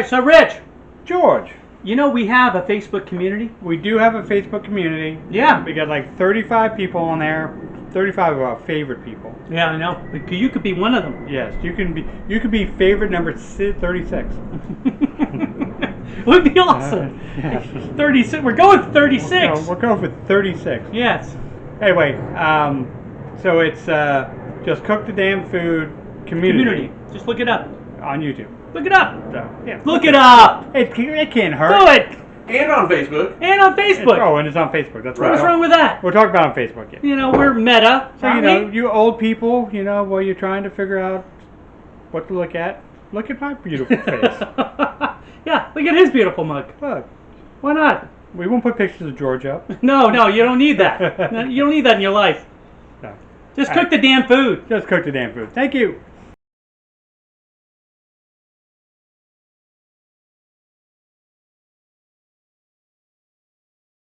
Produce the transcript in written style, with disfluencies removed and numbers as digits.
right, so Rich, George, you know we have a Facebook community? we do have a Facebook community. Yeah. We got like 35 people on there. 35 of our favorite people. Yeah, I know. You could be one of them. Yes, you can be favorite number 36. Would be awesome. Yeah. 36. We're going for 36. No, we're going for 36. Yes. Anyway, so it's just Cook the Damn Food community Just look it up. on YouTube. Look it up. So yeah, Look it up. It can't hurt. Do it. And on Facebook. And on Facebook. And it's on Facebook. That's Right. What's wrong with that? We'll talk about it on Facebook. Yeah. You know, we're meta. So aren't we? you old people, while you're trying to figure out what to look at my beautiful face. Yeah, look at his beautiful mug. Look, Why not? we won't put pictures of George up. No, you don't need that. You don't need that in your life. No. Just cook the damn food. Just Cook the Damn Food. Thank you.